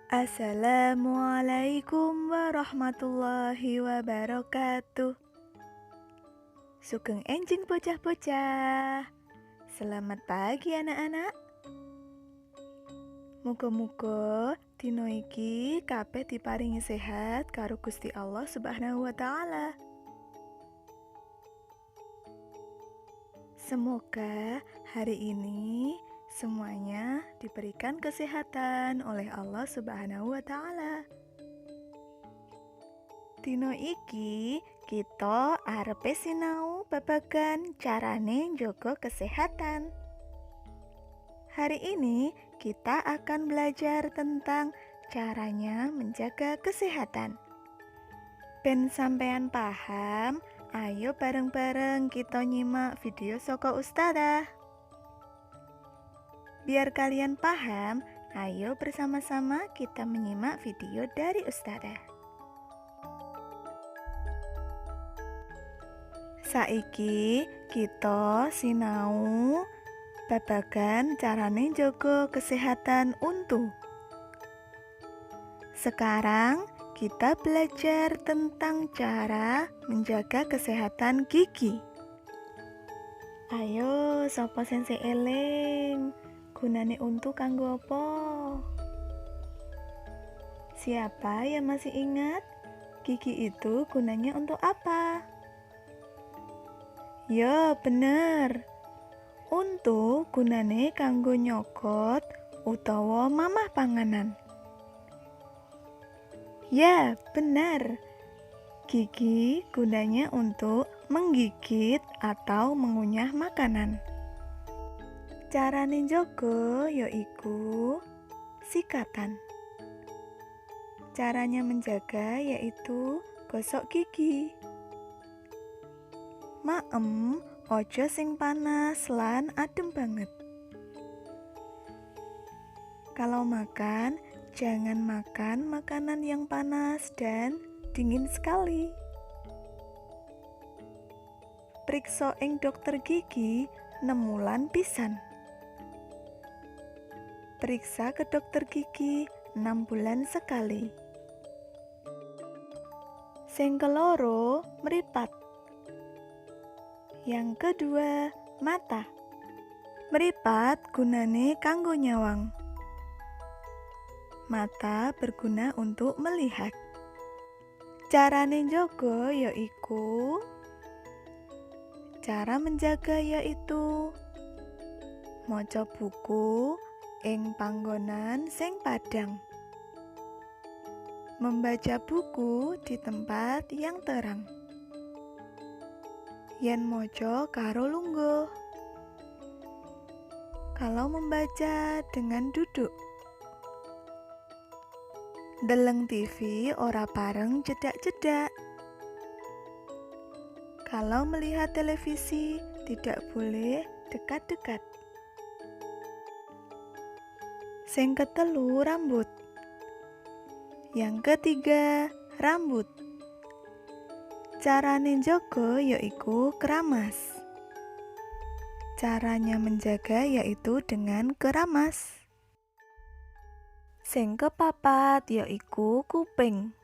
Assalamualaikum warahmatullahi wabarakatuh. Sugeng enjing bocah-bocah. Selamat pagi anak-anak. Muga-muga dina iki kabeh diparingi sehat karo Gusti Allah Subhanahu wa taala. Semoga hari ini semuanya diberikan kesehatan oleh Allah Subhanahu wa taala. Dino iki kita arepe sinau babagan carane njaga kesehatan. Hari ini kita akan belajar tentang caranya menjaga kesehatan. Ben sampean paham, ayo bareng-bareng kita nyimak video saka Ustadzah. Biar kalian paham, ayo bersama-sama kita menyimak video dari Ustadzah. Saiki kita sinau babagan carane njaga kesehatan untu. Sekarang kita belajar tentang cara menjaga kesehatan gigi. Ayo, sapa sensei eling? Gunane untu kanggo apa? Siapa yang masih ingat? Gigi itu gunanya untuk apa? Ya, bener. Untu gunane kanggo nyokot utawa mamah panganan. Ya, benar. Gigi gunanya untuk menggigit atau mengunyah makanan. Carane njaga yaiku sikatan. Caranya menjaga yaitu gosok gigi. Maem, ojo sing panas lan adem banget. Kalau makan, jangan makan makanan yang panas dan dingin sekali. Priksa ing dokter gigi 6 wulan pisan. Periksa ke dokter gigi 6 bulan sekali. Sing keloro mripat. Yang kedua, mata. Mripat gunane kanggo nyawang. Mata berguna untuk melihat. Carane njaga yaiku cara menjaga yaitu maca buku ing panggonan sing padhang. Membaca buku di tempat yang terang. Yen maca karo lungguh. Kalau membaca dengan duduk. Deleng TV ora bareng cedak-cedak. Kalau melihat televisi tidak boleh dekat-dekat. Sing ketelu rambut. Yang ketiga rambut. Carane njaga yaiku keramas. Caranya menjaga yaitu dengan keramas. Sing kepapat yaiku kuping.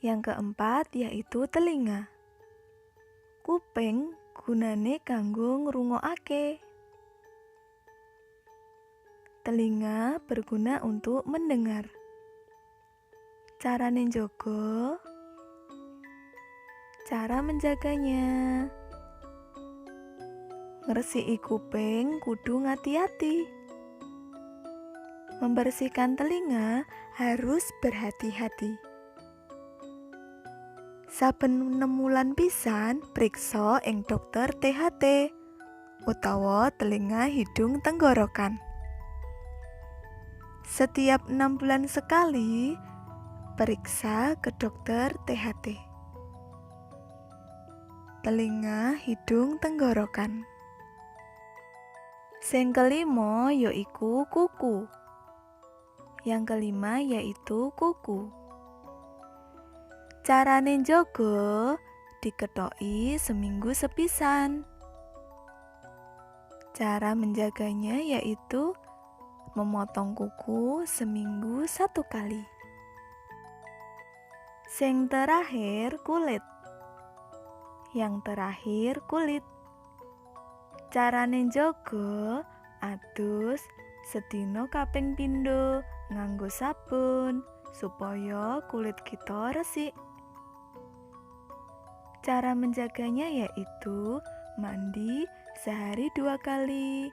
Yang keempat yaitu telinga. Kuping gunane kanggo ngrungokake. Telinga berguna untuk mendengar. Carane njaga. Cara menjaganya. Ngresiki kuping kudu ngati-hati. Membersihkan telinga harus berhati-hati. Saben 6 wulan pisan priksa ing dokter THT utawa telinga hidung tenggorokan. Setiap 6 bulan sekali periksa ke dokter THT. Telinga, hidung, tenggorokan. Sing kelima yaiku kuku. Yang kelima yaitu kuku. Carane njaga diketoki seminggu sepisan. Cara menjaganya yaitu memotong kuku seminggu 1 kali. Sing terakhir kulit. Yang terakhir kulit. Carane njaga adus sedina kaping pindho nganggo sabun supaya kulit kita resik. Cara menjaganya yaitu mandi sehari 2 kali,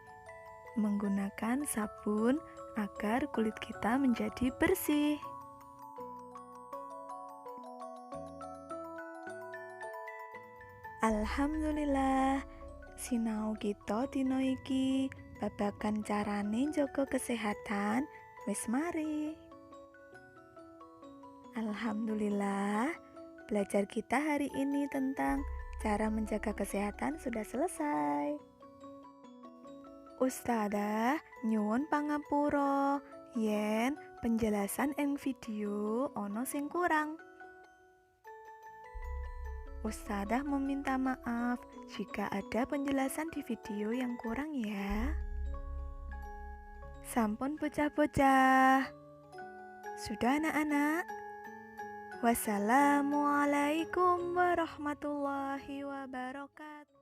menggunakan sabun agar kulit kita menjadi bersih. Alhamdulillah, sinau kita dina iki babagan carane njaga kesehatan wis mari. Alhamdulillah, belajar kita hari ini tentang cara menjaga kesehatan sudah selesai. Ustadzah nyuwun pangapura yen penjelasan ing video ono sing kurang. Ustadzah meminta maaf jika ada penjelasan di video yang kurang ya. Sampun bocah-bocah. Sudah anak-anak? Wassalamualaikum warahmatullahi wabarakatuh.